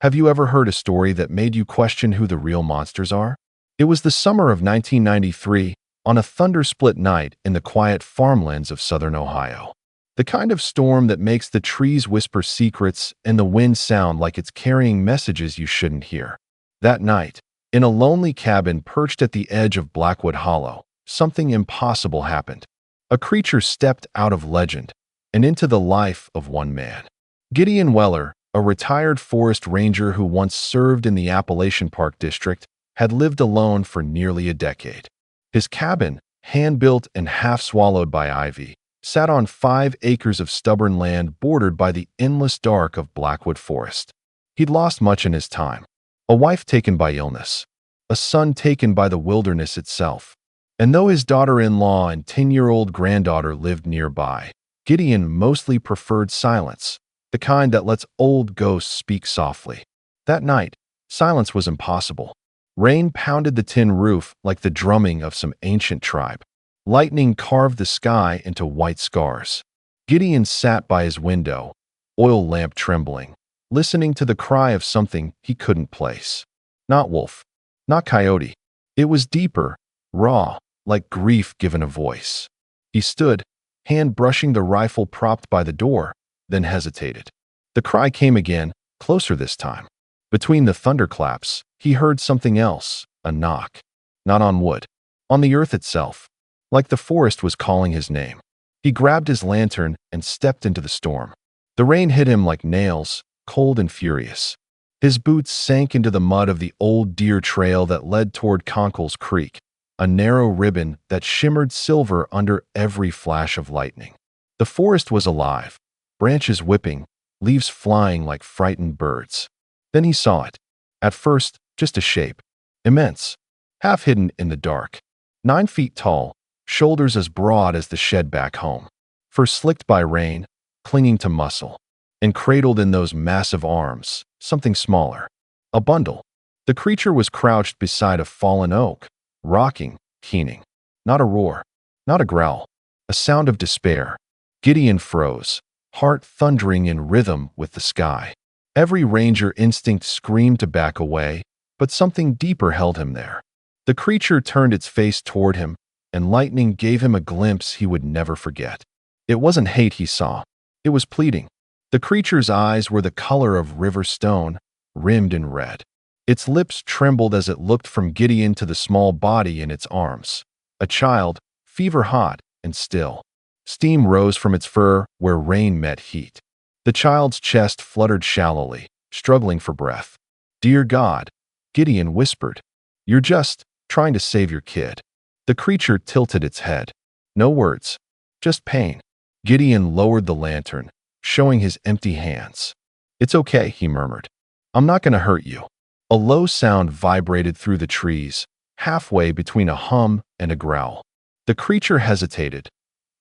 Have you ever heard a story that made you question who the real monsters are? It was the summer of 1993, on a thunder-split night in the quiet farmlands of southern Ohio. The kind of storm that makes the trees whisper secrets and the wind sound like it's carrying messages you shouldn't hear. That night, in a lonely cabin perched at the edge of Blackwood Hollow, something impossible happened. A creature stepped out of legend and into the life of one man. Gideon Weller, a retired forest ranger who once served in the Appalachian Park District, had lived alone for nearly a decade. His cabin, hand-built and half-swallowed by ivy, sat on 5 acres of stubborn land bordered by the endless dark of Blackwood Forest. He'd lost much in his time. A wife taken by illness, a son taken by the wilderness itself. And though his daughter-in-law and 10-year-old granddaughter lived nearby, Gideon mostly preferred silence, the kind that lets old ghosts speak softly. That night, silence was impossible. Rain pounded the tin roof like the drumming of some ancient tribe. Lightning carved the sky into white scars. Gideon sat by his window, oil lamp trembling, listening to the cry of something he couldn't place. Not wolf, not coyote. It was deeper, raw, like grief given a voice. He stood, hand brushing the rifle propped by the door, then hesitated. The cry came again, closer this time. Between the thunderclaps, he heard something else, a knock. Not on wood, on the earth itself, like the forest was calling his name. He grabbed his lantern and stepped into the storm. The rain hit him like nails, cold and furious. His boots sank into the mud of the old deer trail that led toward Conkle's Creek, a narrow ribbon that shimmered silver under every flash of lightning. The forest was alive, branches whipping, leaves flying like frightened birds. Then he saw it. At first, just a shape. Immense, half hidden in the dark. 9 feet tall, shoulders as broad as the shed back home. Fur slicked by rain, clinging to muscle. And cradled in those massive arms, something smaller. A bundle. The creature was crouched beside a fallen oak, rocking, keening. Not a roar, not a growl. A sound of despair. Gideon froze, heart thundering in rhythm with the sky. Every ranger instinct screamed to back away, but something deeper held him there. The creature turned its face toward him, and lightning gave him a glimpse he would never forget. It wasn't hate he saw. It was pleading. The creature's eyes were the color of river stone, rimmed in red. Its lips trembled as it looked from Gideon to the small body in its arms. A child, fever-hot and still. Steam rose from its fur where rain met heat. The child's chest fluttered shallowly, struggling for breath. "Dear God," Gideon whispered. "You're just trying to save your kid." The creature tilted its head. No words, just pain. Gideon lowered the lantern, showing his empty hands. "It's okay," he murmured. "I'm not going to hurt you." A low sound vibrated through the trees, halfway between a hum and a growl. The creature hesitated,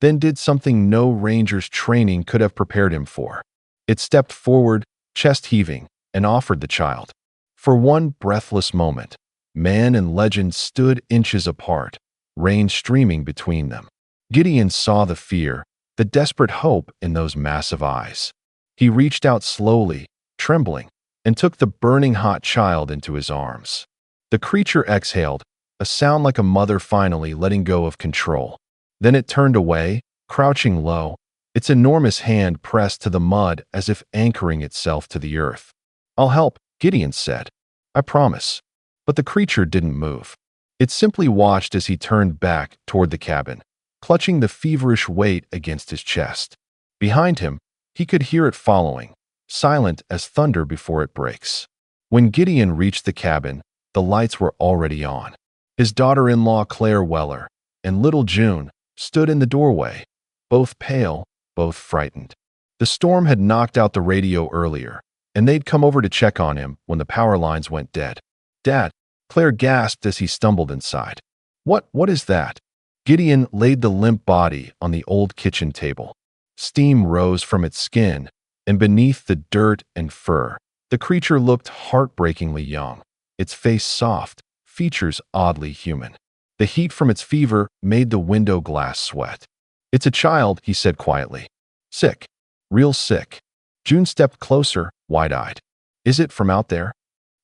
then did something no ranger's training could have prepared him for. It stepped forward, chest heaving, and offered the child. For one breathless moment, man and legend stood inches apart, rain streaming between them. Gideon saw the fear, the desperate hope in those massive eyes. He reached out slowly, trembling, and took the burning hot child into his arms. The creature exhaled, a sound like a mother finally letting go of control. Then it turned away, crouching low, its enormous hand pressed to the mud as if anchoring itself to the earth. "I'll help," Gideon said. "I promise." But the creature didn't move. It simply watched as he turned back toward the cabin, clutching the feverish weight against his chest. Behind him, he could hear it following, silent as thunder before it breaks. When Gideon reached the cabin, the lights were already on. His daughter-in-law Claire Weller and little June stood in the doorway, both pale, both frightened. The storm had knocked out the radio earlier, and they'd come over to check on him when the power lines went dead. "Dad," Claire gasped as he stumbled inside. What is that?" Gideon laid the limp body on the old kitchen table. Steam rose from its skin, and beneath the dirt and fur, the creature looked heartbreakingly young, its face soft, features oddly human. The heat from its fever made the window glass sweat. "It's a child," he said quietly. "Sick. Real sick." June stepped closer, wide-eyed. Is it from out there?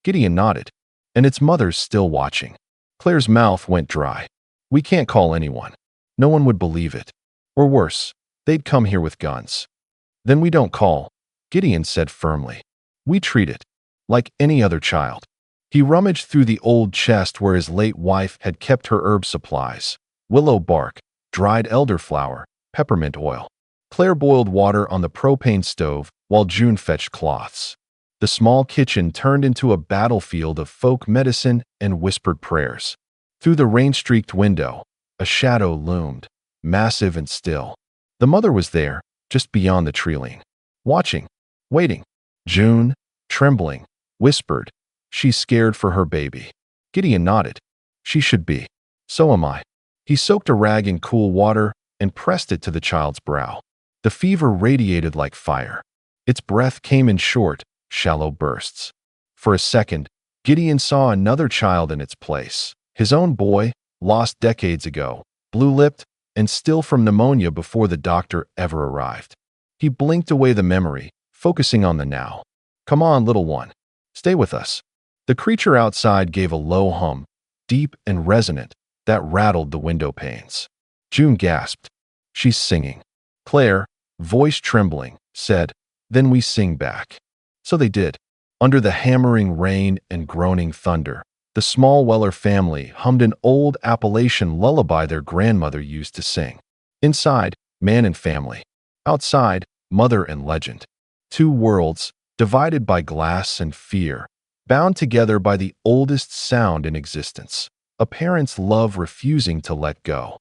Gideon nodded. And its mother's still watching. Claire's mouth went dry. We can't call anyone. No one would believe it. Or worse, they'd come here with guns. Then we don't call, Gideon said firmly. We treat it like any other child. He rummaged through the old chest where his late wife had kept her herb supplies: willow bark, dried elderflower, peppermint oil. Claire boiled water on the propane stove while June fetched cloths. The small kitchen turned into a battlefield of folk medicine and whispered prayers. Through the rain-streaked window, a shadow loomed, massive and still. The mother was there, just beyond the treeline, watching, waiting. June, trembling, whispered, "She's scared for her baby." Gideon nodded. "She should be. So am I." He soaked a rag in cool water and pressed it to the child's brow. The fever radiated like fire. Its breath came in short, shallow bursts. For a second, Gideon saw another child in its place. His own boy, lost decades ago, blue-lipped, and still from pneumonia before the doctor ever arrived. He blinked away the memory, focusing on the now. "Come on, little one. Stay with us." The creature outside gave a low hum, deep and resonant, that rattled the window panes. June gasped. "She's singing." Claire, voice trembling, said, "Then we sing back." So they did. Under the hammering rain and groaning thunder, the small Weller family hummed an old Appalachian lullaby their grandmother used to sing. Inside, man and family. Outside, mother and legend. Two worlds, divided by glass and fear, bound together by the oldest sound in existence, a parent's love refusing to let go.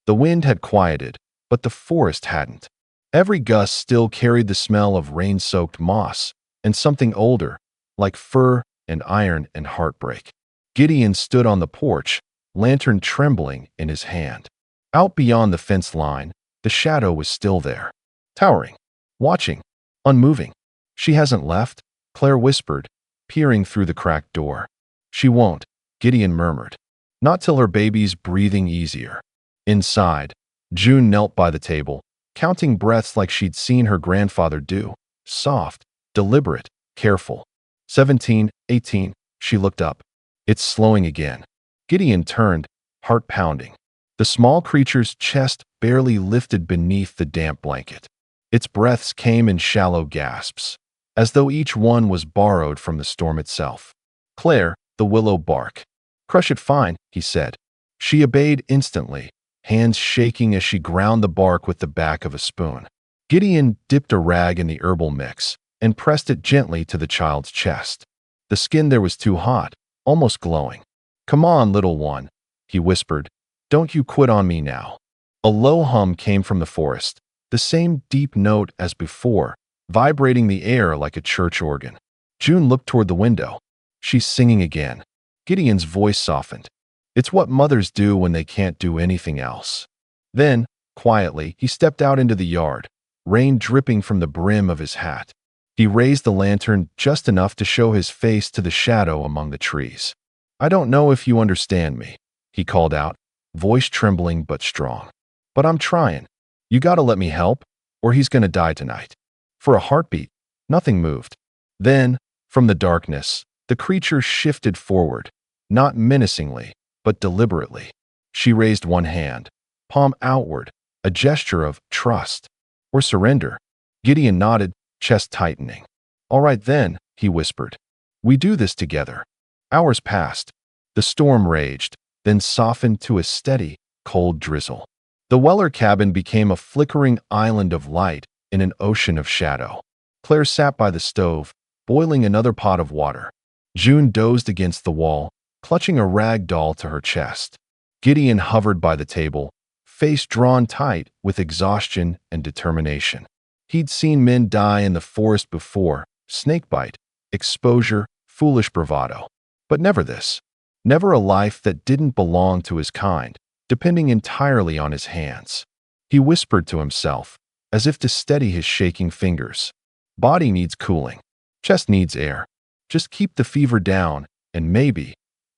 The wind had quieted, but the forest hadn't. Every gust still carried the smell of rain-soaked moss and something older, like fur and iron and heartbreak. Gideon stood on the porch, lantern trembling in his hand. Out beyond the fence line, the shadow was still there, towering, watching, unmoving. "She hasn't left," Claire whispered, peering through the cracked door. "She won't," Gideon murmured. "Not till her baby's breathing easier." Inside, June knelt by the table, counting breaths like she'd seen her grandfather do, soft, deliberate, careful. 17, 18, she looked up. "It's slowing again." Gideon turned, heart pounding. The small creature's chest barely lifted beneath the damp blanket. Its breaths came in shallow gasps, as though each one was borrowed from the storm itself. "Claire, the willow bark." "Crush it fine," he said. She obeyed instantly, hands shaking as she ground the bark with the back of a spoon. Gideon dipped a rag in the herbal mix and pressed it gently to the child's chest. The skin there was too hot, almost glowing. "Come on, little one," he whispered. "Don't you quit on me now." A low hum came from the forest, the same deep note as before, vibrating the air like a church organ. June looked toward the window. "She's singing again." Gideon's voice softened. "It's what mothers do when they can't do anything else." Then, quietly, he stepped out into the yard, rain dripping from the brim of his hat. He raised the lantern just enough to show his face to the shadow among the trees. "I don't know if you understand me," he called out, voice trembling but strong. "But I'm trying. You gotta let me help, or he's gonna die tonight." For a heartbeat, nothing moved. Then, from the darkness, the creature shifted forward, not menacingly, but deliberately. She raised one hand, palm outward, a gesture of trust or surrender. Gideon nodded, chest tightening. "All right then," he whispered. "We do this together." Hours passed. The storm raged, then softened to a steady, cold drizzle. The Weller cabin became a flickering island of light in an ocean of shadow. Claire sat by the stove, boiling another pot of water. June dozed against the wall, clutching a rag doll to her chest. Gideon hovered by the table, face drawn tight with exhaustion and determination. He'd seen men die in the forest before: snakebite, exposure, foolish bravado. But never this. Never a life that didn't belong to his kind, depending entirely on his hands. He whispered to himself, as if to steady his shaking fingers. "Body needs cooling. Chest needs air. Just keep the fever down, and maybe—"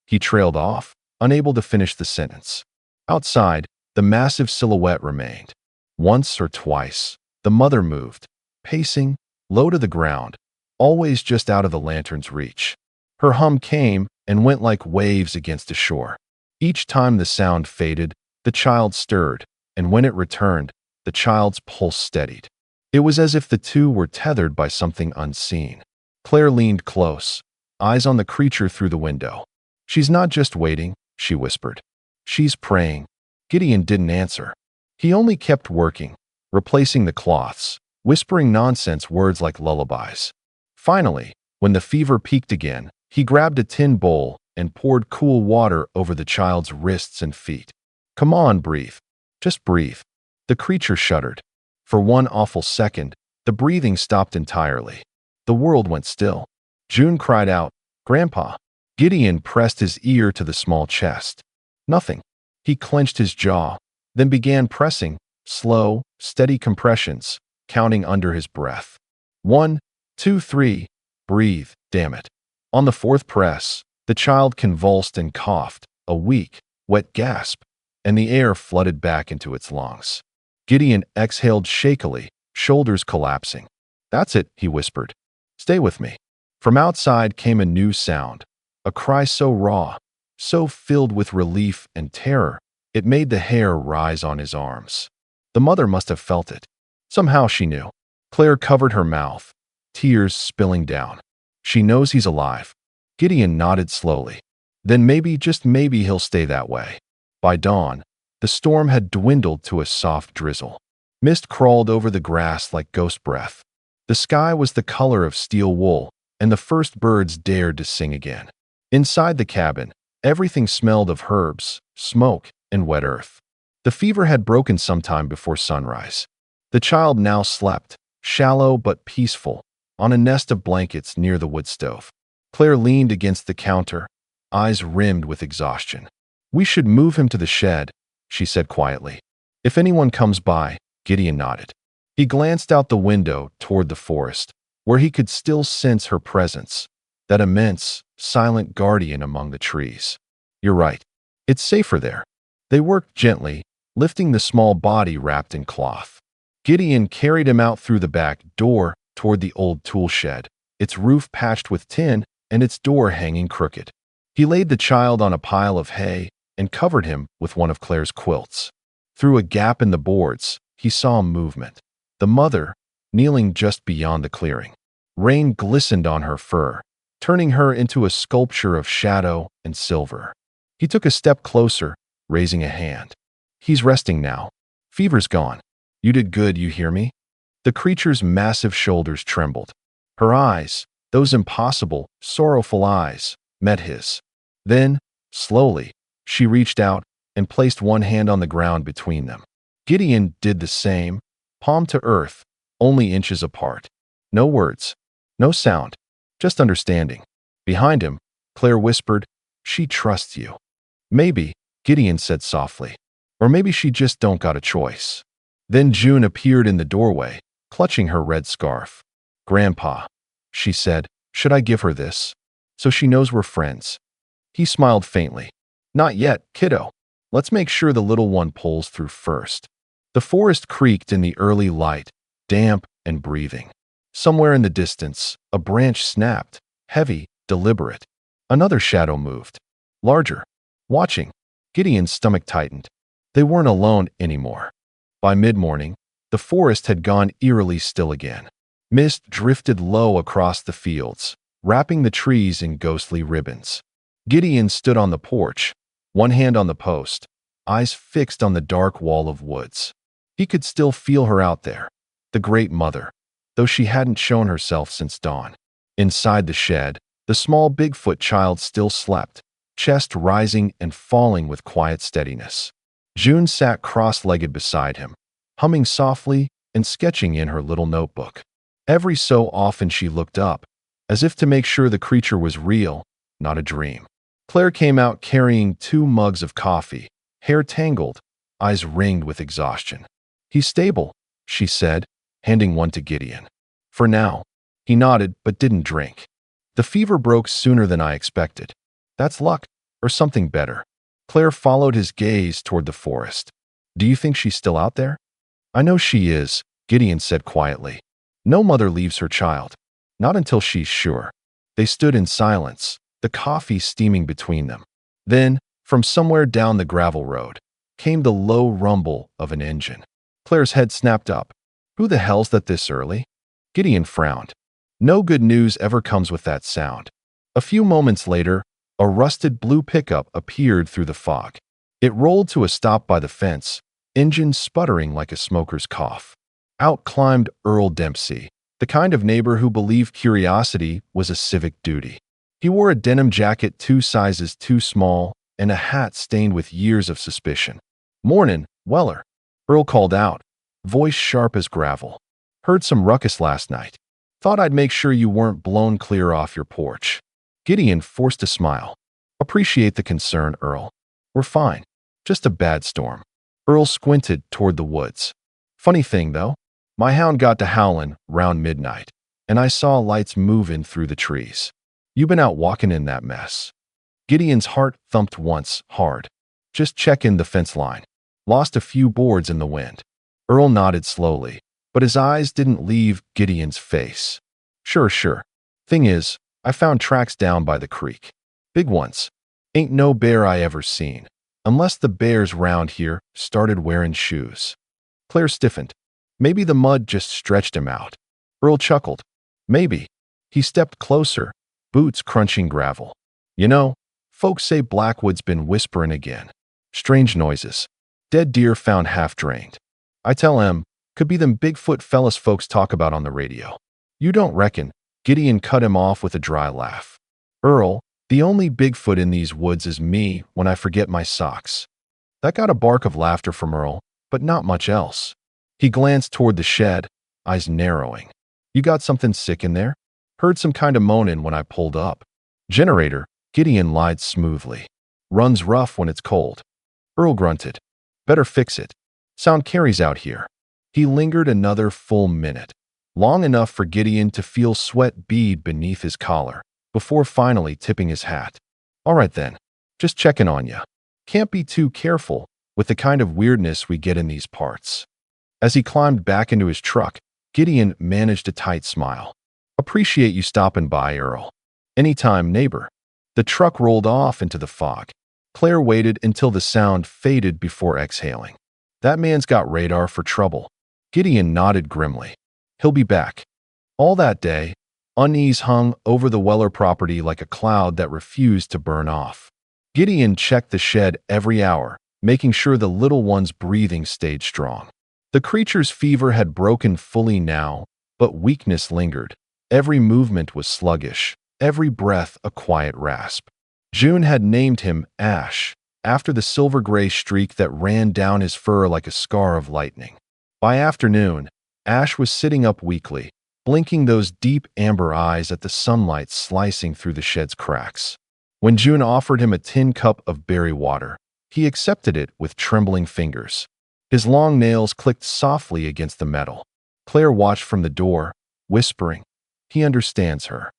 He trailed off, unable to finish the sentence. Outside, the massive silhouette remained. Once or twice, the mother moved, pacing, low to the ground, always just out of the lantern's reach. Her hum came and went like waves against a shore. Each time the sound faded, the child stirred, and when it returned, the child's pulse steadied. It was as if the two were tethered by something unseen. Claire leaned close, eyes on the creature through the window. "She's not just waiting," she whispered. "She's praying." Gideon didn't answer. He only kept working, replacing the cloths, whispering nonsense words like lullabies. Finally, when the fever peaked again, he grabbed a tin bowl and poured cool water over the child's wrists and feet. "Come on, breathe. Just breathe." The creature shuddered. For one awful second, the breathing stopped entirely. The world went still. June cried out, "Grandpa." Gideon pressed his ear to the small chest. Nothing. He clenched his jaw, then began pressing, slow, steady compressions, counting under his breath. 1, 2, 3. Breathe, damn it. On the fourth press, the child convulsed and coughed, a weak, wet gasp, and the air flooded back into its lungs. Gideon exhaled shakily, shoulders collapsing. "That's it," he whispered. "Stay with me." From outside came a new sound, a cry so raw, so filled with relief and terror, it made the hair rise on his arms. The mother must have felt it. Somehow she knew. Claire covered her mouth, tears spilling down. "She knows he's alive." Gideon nodded slowly. "Then maybe, just maybe, he'll stay that way." By dawn, the storm had dwindled to a soft drizzle. Mist crawled over the grass like ghost breath. The sky was the color of steel wool, and the first birds dared to sing again. Inside the cabin, everything smelled of herbs, smoke, and wet earth. The fever had broken sometime before sunrise. The child now slept, shallow but peaceful, on a nest of blankets near the wood stove. Claire leaned against the counter, eyes rimmed with exhaustion. "We should move him to the shed," she said quietly. "If anyone comes by," Gideon nodded. He glanced out the window toward the forest, where he could still sense her presence, that immense, silent guardian among the trees. "You're right. It's safer there." They worked gently, lifting the small body wrapped in cloth. Gideon carried him out through the back door toward the old tool shed, its roof patched with tin and its door hanging crooked. He laid the child on a pile of hay and covered him with one of Claire's quilts. Through a gap in the boards, he saw movement. The mother, kneeling just beyond the clearing. Rain glistened on her fur, turning her into a sculpture of shadow and silver. He took a step closer, raising a hand. "He's resting now. Fever's gone. You did good, you hear me?" The creature's massive shoulders trembled. Her eyes, those impossible, sorrowful eyes, met his. Then, slowly, she reached out and placed one hand on the ground between them. Gideon did the same, palm to earth, only inches apart. No words, no sound, just understanding. Behind him, Claire whispered, "She trusts you." "Maybe," Gideon said softly. "Or maybe she just don't got a choice." Then June appeared in the doorway, clutching her red scarf. "Grandpa," she said, "should I give her this? So she knows we're friends." He smiled faintly. "Not yet, kiddo. Let's make sure the little one pulls through first." The forest creaked in the early light, damp and breathing. Somewhere in the distance, a branch snapped, heavy, deliberate. Another shadow moved. Larger. Watching, Gideon's stomach tightened. They weren't alone anymore. By mid-morning, the forest had gone eerily still again. Mist drifted low across the fields, wrapping the trees in ghostly ribbons. Gideon stood on the porch, one hand on the post, eyes fixed on the dark wall of woods. He could still feel her out there, the great mother, though she hadn't shown herself since dawn. Inside the shed, the small Bigfoot child still slept, chest rising and falling with quiet steadiness. June sat cross-legged beside him, humming softly and sketching in her little notebook. Every so often she looked up, as if to make sure the creature was real, not a dream. Claire came out carrying 2 mugs of coffee, hair tangled, eyes ringed with exhaustion. "He's stable," she said, handing one to Gideon. "For now." He nodded but didn't drink. "The fever broke sooner than I expected. That's luck, or something better." Claire followed his gaze toward the forest. "Do you think she's still out there?" "I know she is," Gideon said quietly. "No mother leaves her child. Not until she's sure. They stood in silence, the coffee steaming between them. Then, from somewhere down the gravel road, came the low rumble of an engine. Claire's head snapped up. Who the hell's that this early? Gideon frowned. No good news ever comes with that sound. A few moments later, a rusted blue pickup appeared through the fog. It rolled to a stop by the fence, engine sputtering like a smoker's cough. Out climbed Earl Dempsey, the kind of neighbor who believed curiosity was a civic duty. He wore a denim jacket 2 sizes too small and a hat stained with years of suspicion. "Mornin', Weller," Earl called out, voice sharp as gravel. "Heard some ruckus last night. Thought I'd make sure you weren't blown clear off your porch." Gideon forced a smile. "Appreciate the concern, Earl. We're fine. Just a bad storm." Earl squinted toward the woods. "Funny thing, though, my hound got to howlin' round midnight, and I saw lights movin' through the trees. You been out walking in that mess?" Gideon's heart thumped once, hard. "Just checkin' the fence line. Lost a few boards in the wind." Earl nodded slowly, but his eyes didn't leave Gideon's face. Sure. Thing is, I found tracks down by the creek. Big ones. Ain't no bear I ever seen, unless the bears round here started wearing shoes." Claire stiffened. "Maybe the mud just stretched him out." Earl chuckled. "Maybe." He stepped closer, boots crunching gravel. "You know, folks say Blackwood's been whisperin' again. Strange noises. Dead deer found half-drained. I tell em, could be them Bigfoot fellas folks talk about on the radio." "You don't reckon?" Gideon cut him off with a dry laugh. "Earl, the only Bigfoot in these woods is me when I forget my socks." That got a bark of laughter from Earl, but not much else. He glanced toward the shed, eyes narrowing. "You got something sick in there? Heard some kind of moaning when I pulled up." "Generator," Gideon lied smoothly. "Runs rough when it's cold." Earl grunted. "Better fix it. Sound carries out here." He lingered another full minute, long enough for Gideon to feel sweat bead beneath his collar, before finally tipping his hat. "All right then, just checking on ya. Can't be too careful with the kind of weirdness we get in these parts." As he climbed back into his truck, Gideon managed a tight smile. "Appreciate you stopping by, Earl. Anytime, neighbor." The truck rolled off into the fog. Claire waited until the sound faded before exhaling. "That man's got radar for trouble." Gideon nodded grimly. "He'll be back." All that day, unease hung over the Weller property like a cloud that refused to burn off. Gideon checked the shed every hour, making sure the little one's breathing stayed strong. The creature's fever had broken fully now, but weakness lingered. Every movement was sluggish, every breath a quiet rasp. June had named him Ash, after the silver-gray streak that ran down his fur like a scar of lightning. By afternoon, Ash was sitting up weakly, blinking those deep amber eyes at the sunlight slicing through the shed's cracks. When June offered him a tin cup of berry water, he accepted it with trembling fingers. His long nails clicked softly against the metal. Claire watched from the door, whispering, "He understands her."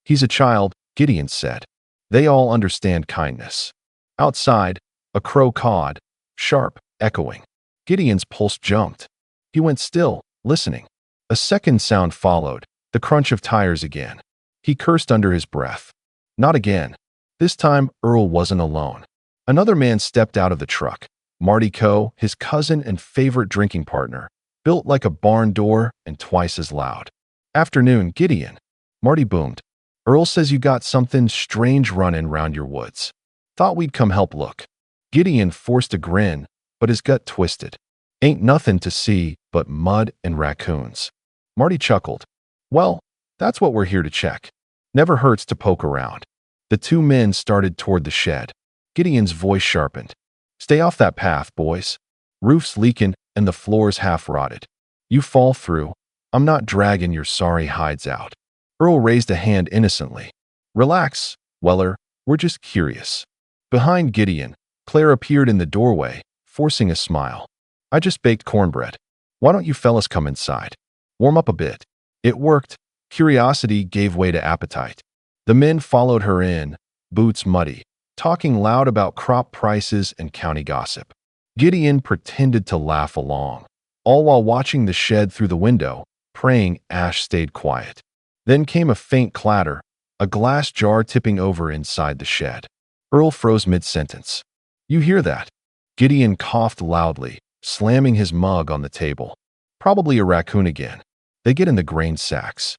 "He's a child," Gideon said. "They all understand kindness." Outside, a crow cawed, sharp, echoing. Gideon's pulse jumped. He went still, listening. A second sound followed, the crunch of tires again. He cursed under his breath. Not again. This time, Earl wasn't alone. Another man stepped out of the truck. Marty Coe, his cousin and favorite drinking partner, built like a barn door and twice as loud. "Afternoon, Gideon." Marty boomed. "Earl says you got something strange running round your woods. Thought we'd come help look." Gideon forced a grin, but his gut twisted. "Ain't nothing to see but mud and raccoons." Marty chuckled. "Well, that's what we're here to check. Never hurts to poke around." The two men started toward the shed. Gideon's voice sharpened. "Stay off that path, boys. Roof's leaking and the floor's half rotted. You fall through, I'm not dragging your sorry hides out." Earl raised a hand innocently. "Relax, Weller, we're just curious." Behind Gideon, Claire appeared in the doorway, forcing a smile. "I just baked cornbread. Why don't you fellas come inside? Warm up a bit." It worked. Curiosity gave way to appetite. The men followed her in, boots muddy, talking loud about crop prices and county gossip. Gideon pretended to laugh along, all while watching the shed through the window, praying Ash stayed quiet. Then came a faint clatter, a glass jar tipping over inside the shed. Earl froze mid-sentence. "You hear that?" Gideon coughed loudly, slamming his mug on the table. "Probably a raccoon again. They get in the grain sacks."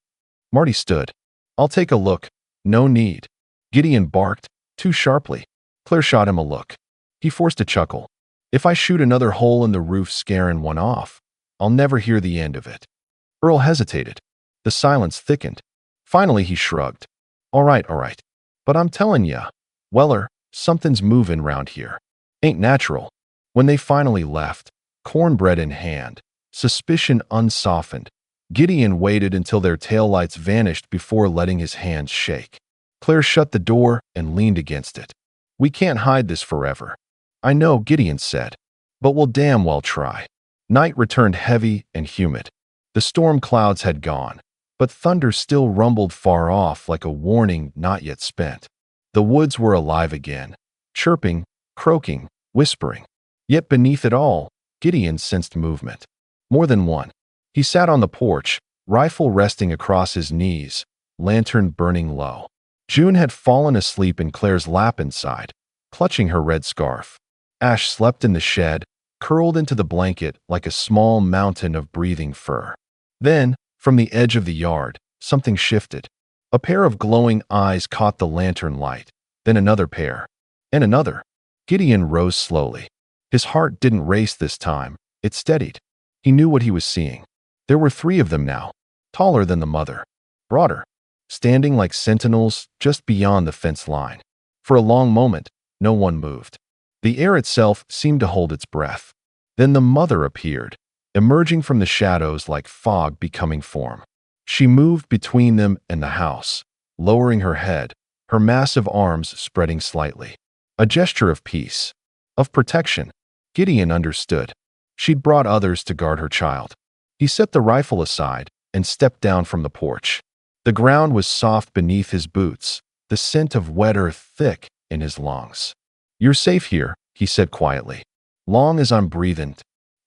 Marty stood. "I'll take a look." "No need." Gideon barked, too sharply. Claire shot him a look. He forced a chuckle. "If I shoot another hole in the roof scaring one off, I'll never hear the end of it." Earl hesitated. The silence thickened. Finally, he shrugged. All right. But I'm telling ya, Weller, something's moving round here. Ain't natural." When they finally left, cornbread in hand, suspicion unsoftened, Gideon waited until their taillights vanished before letting his hands shake. Claire shut the door and leaned against it. "We can't hide this forever." "I know," Gideon said, "but we'll damn well try." Night returned heavy and humid. The storm clouds had gone, but thunder still rumbled far off like a warning not yet spent. The woods were alive again, chirping, croaking, whispering. Yet beneath it all, Gideon sensed movement. More than one. He sat on the porch, rifle resting across his knees, lantern burning low. June had fallen asleep in Claire's lap inside, clutching her red scarf. Ash slept in the shed, curled into the blanket like a small mountain of breathing fur. Then, from the edge of the yard, something shifted. A pair of glowing eyes caught the lantern light, then another pair, and another. Gideon rose slowly. His heart didn't race this time, it steadied. He knew what he was seeing. There were 3 of them now, taller than the mother, broader, standing like sentinels just beyond the fence line. For a long moment, no one moved. The air itself seemed to hold its breath. Then the mother appeared, emerging from the shadows like fog becoming form. She moved between them and the house, lowering her head, her massive arms spreading slightly. A gesture of peace, of protection. Gideon understood. She'd brought others to guard her child. He set the rifle aside and stepped down from the porch. The ground was soft beneath his boots, the scent of wet earth thick in his lungs. "You're safe here," he said quietly. "Long as I'm breathing."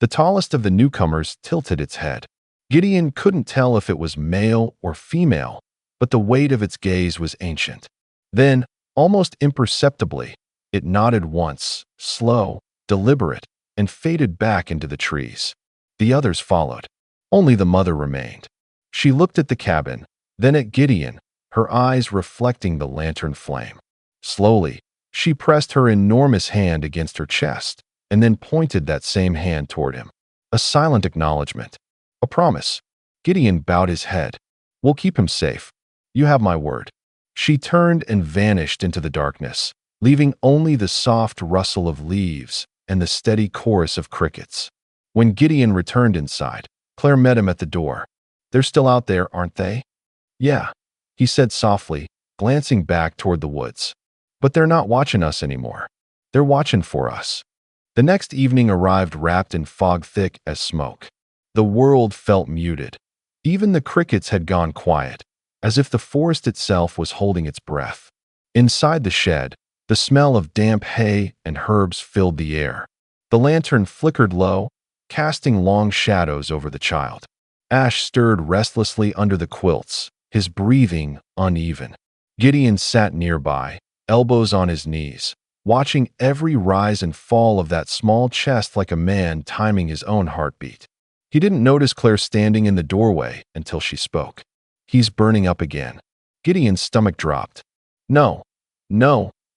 The tallest of the newcomers tilted its head. Gideon couldn't tell if it was male or female, but the weight of its gaze was ancient. Then, almost imperceptibly, it nodded once, slow, deliberate, and faded back into the trees. The others followed. Only the mother remained. She looked at the cabin, then at Gideon, her eyes reflecting the lantern flame. Slowly, she pressed her enormous hand against her chest, and then pointed that same hand toward him. A silent acknowledgement. A promise. Gideon bowed his head. "We'll keep him safe. You have my word." She turned and vanished into the darkness, leaving only the soft rustle of leaves and the steady chorus of crickets. When Gideon returned inside, Claire met him at the door. "They're still out there, aren't they?" "Yeah," he said softly, glancing back toward the woods. "But they're not watching us anymore. They're watching for us." The next evening arrived wrapped in fog thick as smoke. The world felt muted. Even the crickets had gone quiet, as if the forest itself was holding its breath. Inside the shed, the smell of damp hay and herbs filled the air. The lantern flickered low, casting long shadows over the child. Ash stirred restlessly under the quilts, his breathing uneven. Gideon sat nearby, elbows on his knees, watching every rise and fall of that small chest like a man timing his own heartbeat. He didn't notice Claire standing in the doorway until she spoke. "He's burning up again." Gideon's stomach dropped. No.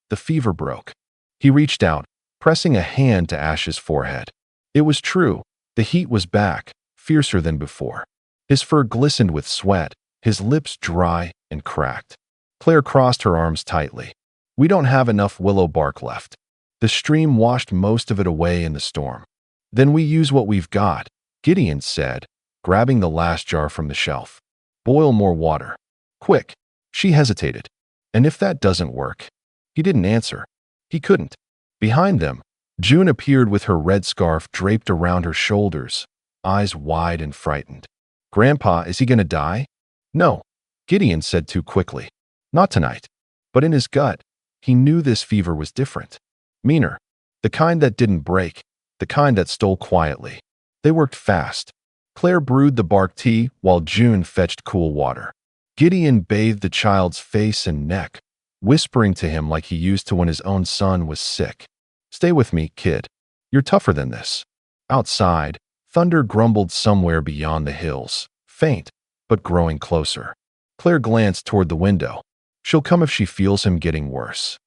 The fever broke. He reached out, pressing a hand to Ash's forehead. It was true. The heat was back, fiercer than before. His fur glistened with sweat, his lips dry and cracked. Claire crossed her arms tightly. "We don't have enough willow bark left. The stream washed most of it away in the storm." "Then we use what we've got," Gideon said, grabbing the last jar from the shelf. "Boil more water. Quick." She hesitated. "And if that doesn't work?" He didn't answer. He couldn't. Behind them, June appeared with her red scarf draped around her shoulders, eyes wide and frightened. "Grandpa, is he going to die?" "No," Gideon said too quickly. "Not tonight." But in his gut, he knew this fever was different. Meaner. The kind that didn't break. The kind that stole quietly. They worked fast. Claire brewed the bark tea while June fetched cool water. Gideon bathed the child's face and neck, whispering to him like he used to when his own son was sick. "Stay with me, kid. You're tougher than this." Outside, thunder grumbled somewhere beyond the hills, faint, but growing closer. Claire glanced toward the window. "She'll come if she feels him getting worse."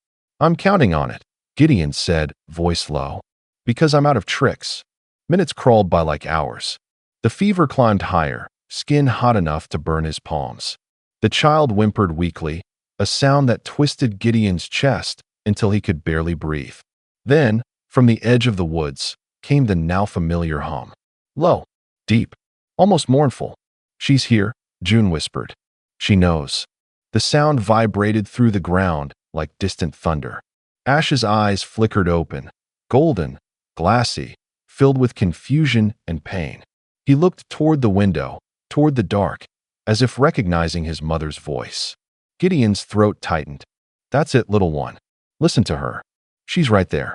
"I'm counting on it," Gideon said, voice low. "Because I'm out of tricks." Minutes crawled by like hours. The fever climbed higher, skin hot enough to burn his palms. The child whimpered weakly, a sound that twisted Gideon's chest until he could barely breathe. Then, from the edge of the woods, came the now familiar hum. Low, deep, almost mournful. "She's here," June whispered. "She knows." The sound vibrated through the ground like distant thunder. Ash's eyes flickered open, golden, glassy, filled with confusion and pain. He looked toward the window, toward the dark, as if recognizing his mother's voice. Gideon's throat tightened. "That's it, little one. Listen to her. She's right there."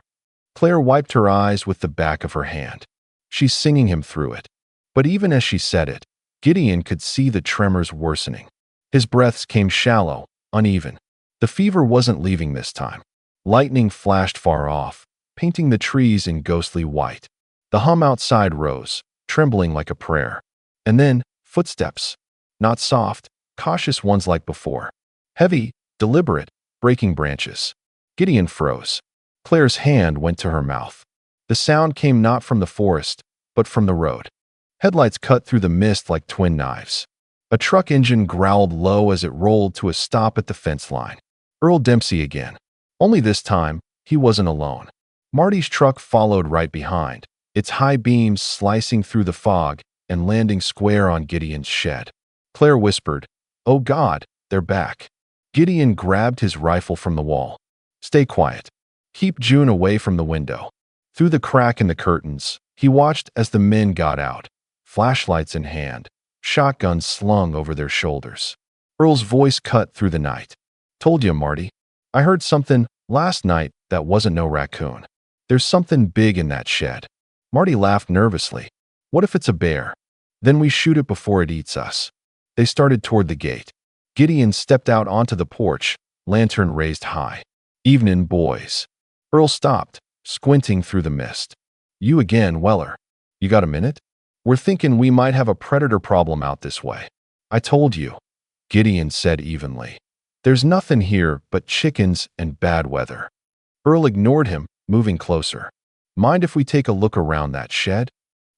Claire wiped her eyes with the back of her hand. "She's singing him through it." But even as she said it, Gideon could see the tremors worsening. His breaths came shallow, uneven. The fever wasn't leaving this time. Lightning flashed far off, painting the trees in ghostly white. The hum outside rose, trembling like a prayer. And then, footsteps. Not soft, cautious ones like before. Heavy, deliberate, breaking branches. Gideon froze. Claire's hand went to her mouth. The sound came not from the forest, but from the road. Headlights cut through the mist like twin knives. A truck engine growled low as it rolled to a stop at the fence line. Earl Dempsey again. Only this time, he wasn't alone. Marty's truck followed right behind, its high beams slicing through the fog and landing square on Gideon's shed. Claire whispered, "Oh God, they're back." Gideon grabbed his rifle from the wall. "Stay quiet. Keep June away from the window." Through the crack in the curtains, he watched as the men got out, flashlights in hand, shotguns slung over their shoulders. Earl's voice cut through the night. "Told you, Marty. I heard something last night that wasn't no raccoon. There's something big in that shed." Marty laughed nervously. "What if it's a bear? Then we shoot it before it eats us." They started toward the gate. Gideon stepped out onto the porch, lantern raised high. "Evening, boys." Earl stopped, squinting through the mist. "You again, Weller. You got a minute? We're thinking we might have a predator problem out this way." "I told you," Gideon said evenly. "There's nothing here but chickens and bad weather." Earl ignored him, moving closer. "Mind if we take a look around that shed?"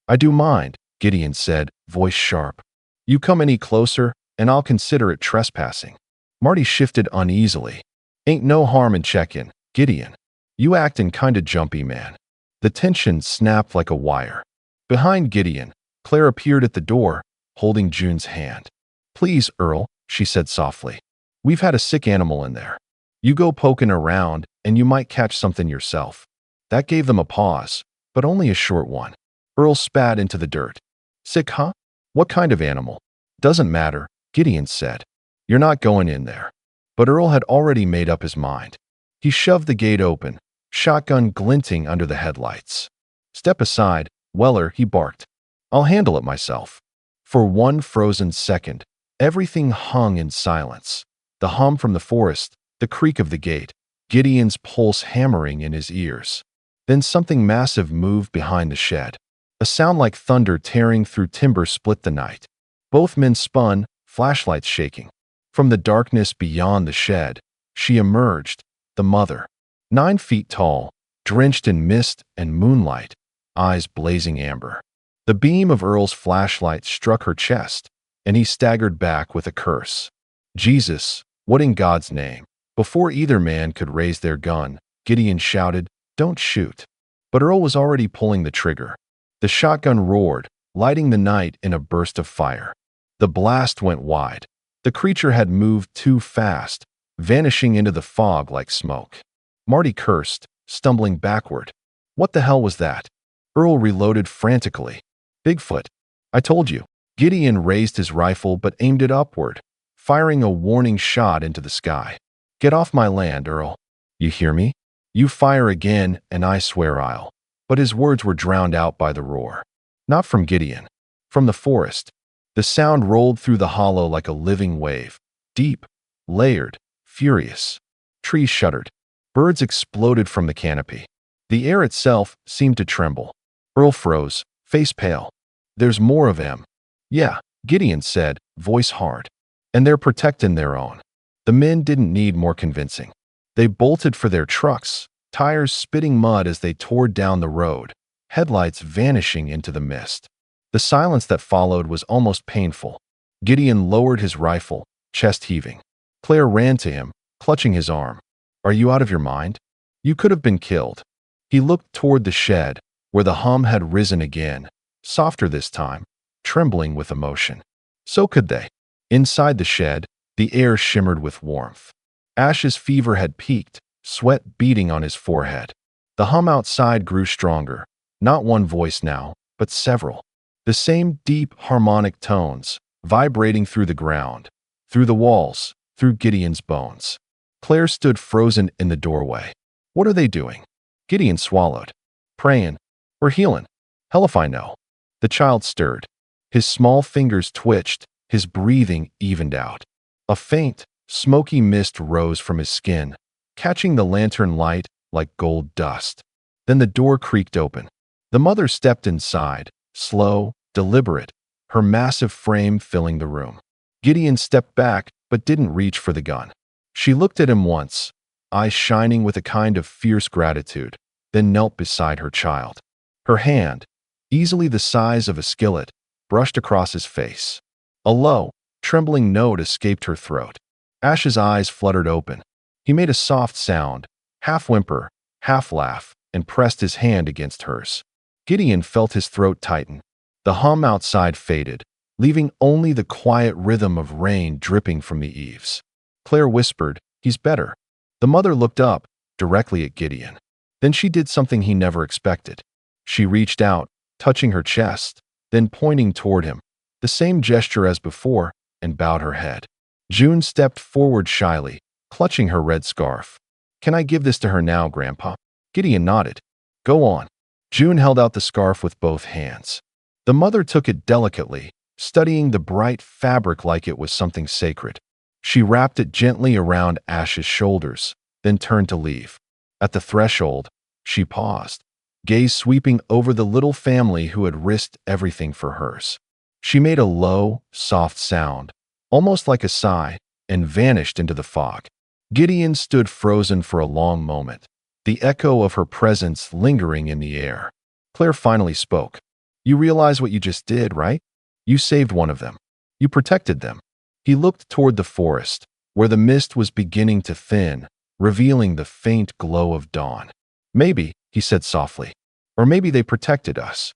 "I do mind," Gideon said, voice sharp. "You come any closer, and I'll consider it trespassing." Marty shifted uneasily. "Ain't no harm in checkin', Gideon. You actin' kinda jumpy, man." The tension snapped like a wire. Behind Gideon, Claire appeared at the door, holding June's hand. "Please, Earl," she said softly. "We've had a sick animal in there. You go poking around, and you might catch something yourself." That gave them a pause, but only a short one. Earl spat into the dirt. "Sick, huh? What kind of animal?" "Doesn't matter," Gideon said. "You're not going in there." But Earl had already made up his mind. He shoved the gate open, shotgun glinting under the headlights. "Step aside, Weller," he barked. "I'll handle it myself." For one frozen second, everything hung in silence. The hum from the forest, the creak of the gate, Gideon's pulse hammering in his ears. Then something massive moved behind the shed. A sound like thunder tearing through timber split the night. Both men spun, flashlights shaking. From the darkness beyond the shed, she emerged, the mother. 9 feet tall, drenched in mist and moonlight, eyes blazing amber. The beam of Earl's flashlight struck her chest, and he staggered back with a curse. "Jesus, what in God's name?" Before either man could raise their gun, Gideon shouted, "Don't shoot." But Earl was already pulling the trigger. The shotgun roared, lighting the night in a burst of fire. The blast went wide. The creature had moved too fast, vanishing into the fog like smoke. Marty cursed, stumbling backward. What the hell was that? Earl reloaded frantically. "Bigfoot. I told you." Gideon raised his rifle but aimed it upward, firing a warning shot into the sky. "Get off my land, Earl. You hear me? You fire again, and I swear I'll." But his words were drowned out by the roar. Not from Gideon. From the forest. The sound rolled through the hollow like a living wave, Deep, layered, furious. Trees shuddered. Birds exploded from the canopy. The air itself seemed to tremble. Earl froze, face pale. "There's more of them." "Yeah," Gideon said, voice hard. "And they're protecting their own." The men didn't need more convincing. They bolted for their trucks, tires spitting mud as they tore down the road, headlights vanishing into the mist. The silence that followed was almost painful. Gideon lowered his rifle, chest heaving. Claire ran to him, clutching his arm. "Are you out of your mind? You could have been killed." He looked toward the shed, where the hum had risen again, softer this time, trembling with emotion. So could they. Inside the shed, the air shimmered with warmth. Ash's fever had peaked, sweat beating on his forehead. The hum outside grew stronger, not one voice now, but several. The same deep, harmonic tones, vibrating through the ground, through the walls, through Gideon's bones. Claire stood frozen in the doorway. "What are they doing?" Gideon swallowed. "Praying. We're healing. Hell if I know." The child stirred. His small fingers twitched, his breathing evened out. A faint, smoky mist rose from his skin, catching the lantern light like gold dust. Then the door creaked open. The mother stepped inside, slow, deliberate, her massive frame filling the room. Gideon stepped back but didn't reach for the gun. She looked at him once, eyes shining with a kind of fierce gratitude, then knelt beside her child. Her hand, easily the size of a skillet, brushed across his face. A low, trembling note escaped her throat. Ash's eyes fluttered open. He made a soft sound, half whimper, half laugh, and pressed his hand against hers. Gideon felt his throat tighten. The hum outside faded, leaving only the quiet rhythm of rain dripping from the eaves. Claire whispered, "He's better." The mother looked up, directly at Gideon. Then she did something he never expected. She reached out, touching her chest, then pointing toward him, the same gesture as before, and bowed her head. June stepped forward shyly, clutching her red scarf. "Can I give this to her now, Grandpa?" Gideon nodded. "Go on." June held out the scarf with both hands. The mother took it delicately, studying the bright fabric like it was something sacred. She wrapped it gently around Ash's shoulders, then turned to leave. At the threshold, she paused, gaze sweeping over the little family who had risked everything for hers. She made a low, soft sound, almost like a sigh, and vanished into the fog. Gideon stood frozen for a long moment, the echo of her presence lingering in the air. Claire finally spoke. "You realize what you just did, right? You saved one of them. You protected them." He looked toward the forest, where the mist was beginning to thin, revealing the faint glow of dawn. "Maybe," he said softly, "or maybe they protected us."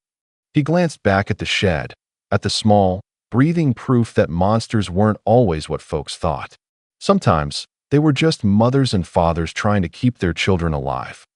He glanced back at the shed, at the small, breathing proof that monsters weren't always what folks thought. Sometimes, they were just mothers and fathers trying to keep their children alive.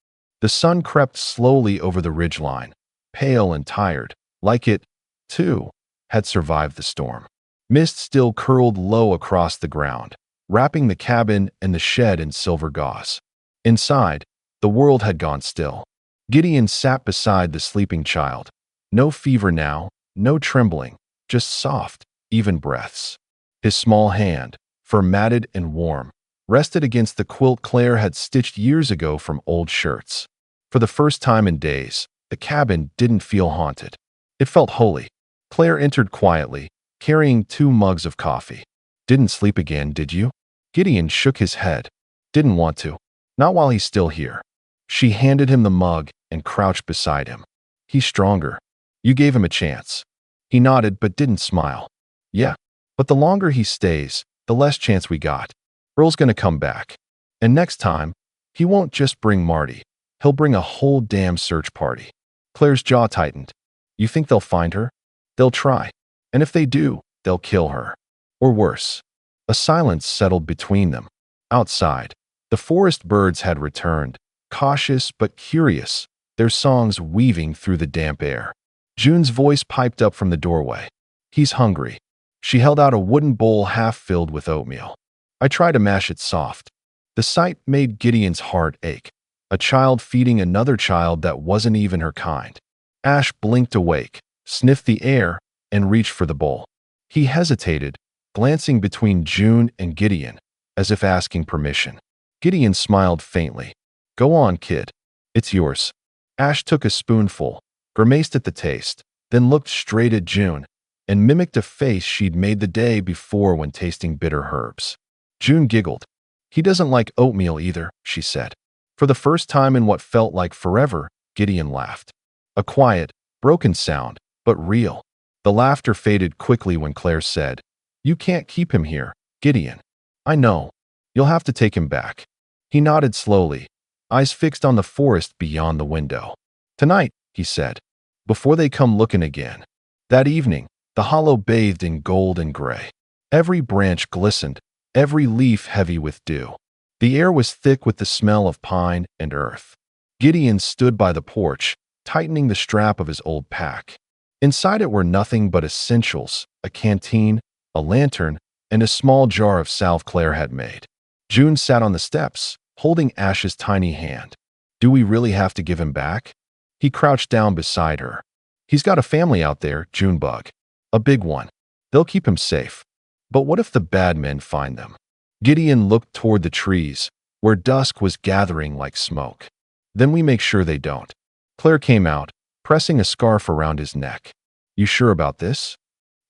The sun crept slowly over the ridgeline, pale and tired, like it, too, had survived the storm. Mist still curled low across the ground, wrapping the cabin and the shed in silver gauze. Inside, the world had gone still. Gideon sat beside the sleeping child. No fever now, no trembling, just soft, even breaths. His small hand, fur-matted and warm, rested against the quilt Claire had stitched years ago from old shirts. For the first time in days, the cabin didn't feel haunted. It felt holy. Claire entered quietly, carrying 2 mugs of coffee. "Didn't sleep again, did you?" Gideon shook his head. "Didn't want to. Not while he's still here." She handed him the mug and crouched beside him. "He's stronger. You gave him a chance." He nodded but didn't smile. "Yeah, but the longer he stays, the less chance we got. Earl's gonna come back. And next time, he won't just bring Marty. He'll bring a whole damn search party." Claire's jaw tightened. "You think they'll find her?" "They'll try. And if they do, they'll kill her. Or worse." A silence settled between them. Outside, the forest birds had returned, cautious but curious, their songs weaving through the damp air. June's voice piped up from the doorway. "He's hungry." She held out a wooden bowl half filled with oatmeal. "I tried to mash it soft." The sight made Gideon's heart ache. A child feeding another child that wasn't even her kind. Ash blinked awake, sniffed the air, and reached for the bowl. He hesitated, glancing between June and Gideon, as if asking permission. Gideon smiled faintly. Go on, kid. It's yours. Ash took a spoonful, grimaced at the taste, then looked straight at June, and mimicked a face she'd made the day before when tasting bitter herbs. June giggled. He doesn't like oatmeal either, she said. For the first time in what felt like forever, Gideon laughed. A quiet, broken sound, but real. The laughter faded quickly when Claire said, You can't keep him here, Gideon. I know. You'll have to take him back. He nodded slowly, eyes fixed on the forest beyond the window. Tonight, he said, before they come looking again. That evening, the hollow bathed in gold and gray. Every branch glistened, every leaf heavy with dew. The air was thick with the smell of pine and earth. Gideon stood by the porch, tightening the strap of his old pack. Inside it were nothing but essentials, a canteen, a lantern, and a small jar of salve Claire had made. June sat on the steps, holding Ash's tiny hand. Do we really have to give him back? He crouched down beside her. He's got a family out there, June bugged. A big one. They'll keep him safe. But what if the bad men find them? Gideon looked toward the trees, where dusk was gathering like smoke. Then we make sure they don't. Claire came out, pressing a scarf around his neck. You sure about this?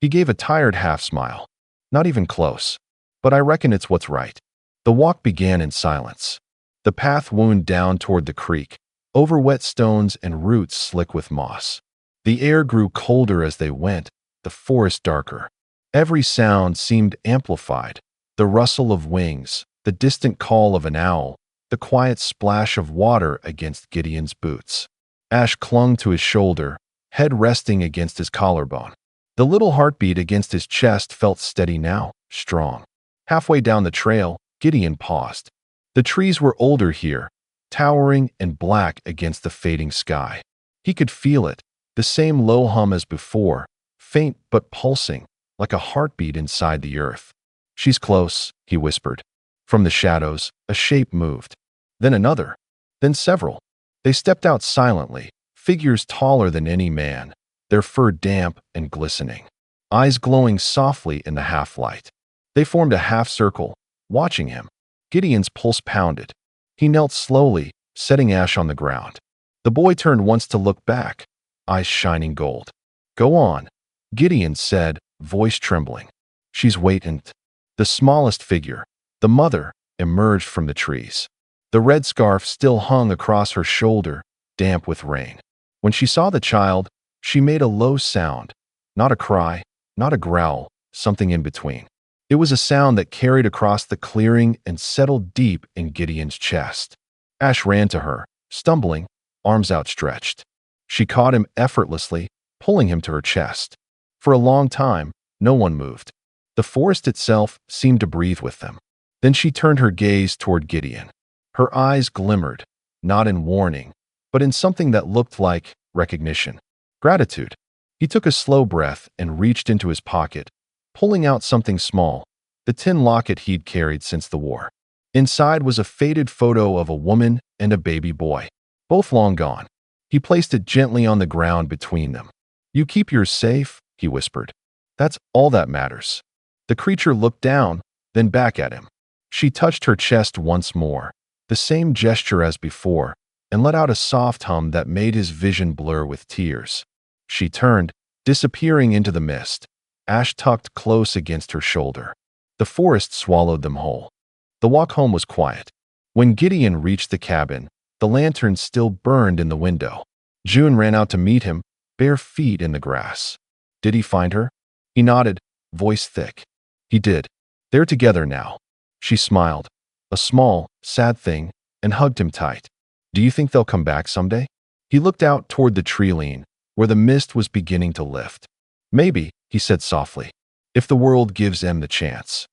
He gave a tired half-smile. Not even close. But I reckon it's what's right. The walk began in silence. The path wound down toward the creek, over wet stones and roots slick with moss. The air grew colder as they went, the forest darker. Every sound seemed amplified. The rustle of wings, the distant call of an owl, the quiet splash of water against Gideon's boots. Ash clung to his shoulder, head resting against his collarbone. The little heartbeat against his chest felt steady now, strong. Halfway down the trail, Gideon paused. The trees were older here, towering and black against the fading sky. He could feel it, the same low hum as before, faint but pulsing, like a heartbeat inside the earth. She's close, he whispered. From the shadows, a shape moved. Then another. Then several. They stepped out silently, figures taller than any man, their fur damp and glistening, eyes glowing softly in the half-light. They formed a half-circle, watching him. Gideon's pulse pounded. He knelt slowly, setting Ash on the ground. The boy turned once to look back, eyes shining gold. Go on, Gideon said, voice trembling. She's waiting. The smallest figure, the mother, emerged from the trees. The red scarf still hung across her shoulder, damp with rain. When she saw the child, she made a low sound, not a cry, not a growl, something in between. It was a sound that carried across the clearing and settled deep in Gideon's chest. Ash ran to her, stumbling, arms outstretched. She caught him effortlessly, pulling him to her chest. For a long time, no one moved. The forest itself seemed to breathe with them. Then she turned her gaze toward Gideon. Her eyes glimmered, not in warning, but in something that looked like recognition. Gratitude. He took a slow breath and reached into his pocket, pulling out something small, the tin locket he'd carried since the war. Inside was a faded photo of a woman and a baby boy, both long gone. He placed it gently on the ground between them. You keep yours safe, he whispered. That's all that matters. The creature looked down, then back at him. She touched her chest once more, the same gesture as before, and let out a soft hum that made his vision blur with tears. She turned, disappearing into the mist. Ash tucked close against her shoulder. The forest swallowed them whole. The walk home was quiet. When Gideon reached the cabin, the lantern still burned in the window. June ran out to meet him, bare feet in the grass. Did he find her? He nodded, voice thick. He did. They're together now. She smiled, a small, sad thing, and hugged him tight. Do you think they'll come back someday? He looked out toward the tree line, where the mist was beginning to lift. Maybe, he said softly, if the world gives them the chance.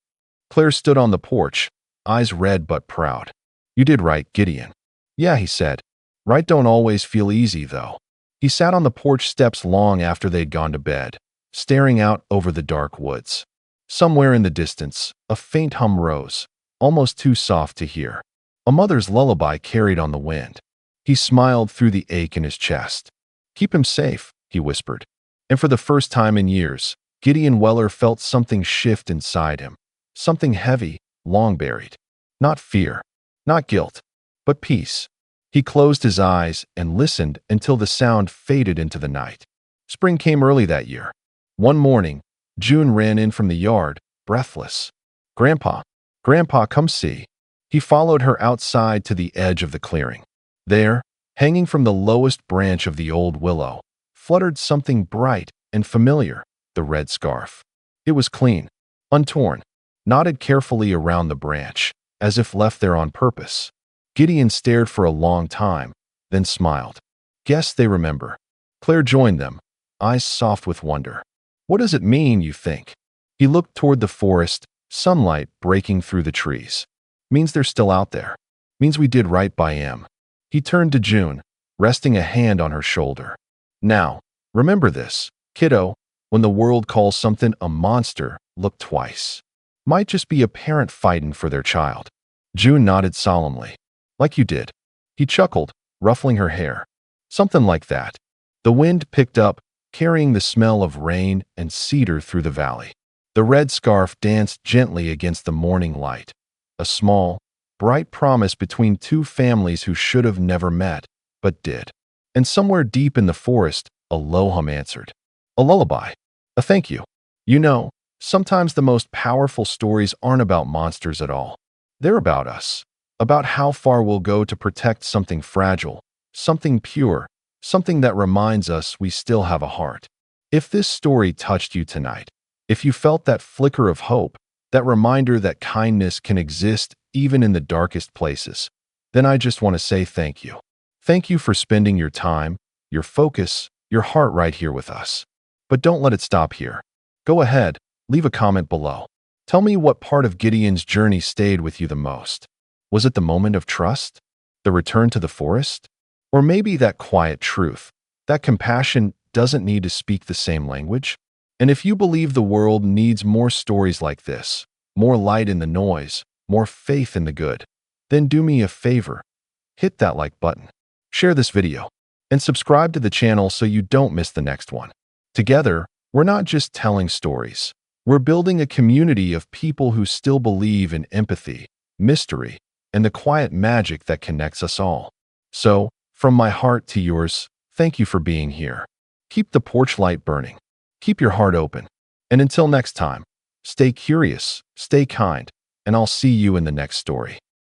Claire stood on the porch, eyes red but proud. You did right, Gideon. Yeah, he said. Right don't always feel easy, though. He sat on the porch steps long after they'd gone to bed, staring out over the dark woods. Somewhere in the distance, a faint hum rose, almost too soft to hear. A mother's lullaby carried on the wind. He smiled through the ache in his chest. Keep him safe, he whispered. And for the first time in years, Gideon Weller felt something shift inside him, something heavy, long buried. Not fear, not guilt, but peace. He closed his eyes and listened until the sound faded into the night. Spring came early that year. One morning, June ran in from the yard, breathless. "Grandpa, Grandpa, come see." He followed her outside to the edge of the clearing. There, hanging from the lowest branch of the old willow, fluttered something bright and familiar, the red scarf. It was clean, untorn, knotted carefully around the branch, as if left there on purpose. Gideon stared for a long time, then smiled. "Guess they remember." Claire joined them, eyes soft with wonder. "What does it mean, you think?" He looked toward the forest, sunlight breaking through the trees. "Means they're still out there. Means we did right by em." He turned to June, resting a hand on her shoulder. "Now, remember this, kiddo, when the world calls something a monster, look twice. Might just be a parent fighting for their child." June nodded solemnly. "Like you did." He chuckled, ruffling her hair. "Something like that." The wind picked up, carrying the smell of rain and cedar through the valley. The red scarf danced gently against the morning light, a small, bright promise between two families who should have never met, but did. And somewhere deep in the forest, a low hum answered. A lullaby. A thank you. You know, sometimes the most powerful stories aren't about monsters at all. They're about us. About how far we'll go to protect something fragile, something pure, something that reminds us we still have a heart. If this story touched you tonight, if you felt that flicker of hope, that reminder that kindness can exist even in the darkest places, then I just want to say thank you. Thank you for spending your time, your focus, your heart right here with us. But don't let it stop here. Go ahead, leave a comment below. Tell me what part of Gideon's journey stayed with you the most. Was it the moment of trust? The return to the forest? Or maybe that quiet truth, that compassion doesn't need to speak the same language? And if you believe the world needs more stories like this, more light in the noise, more faith in the good, then do me a favor. Hit that like button, share this video, and subscribe to the channel so you don't miss the next one. Together, we're not just telling stories. We're building a community of people who still believe in empathy, mystery, and the quiet magic that connects us all. So, from my heart to yours, thank you for being here. Keep the porch light burning. Keep your heart open. And until next time, stay curious, stay kind, and I'll see you in the next story.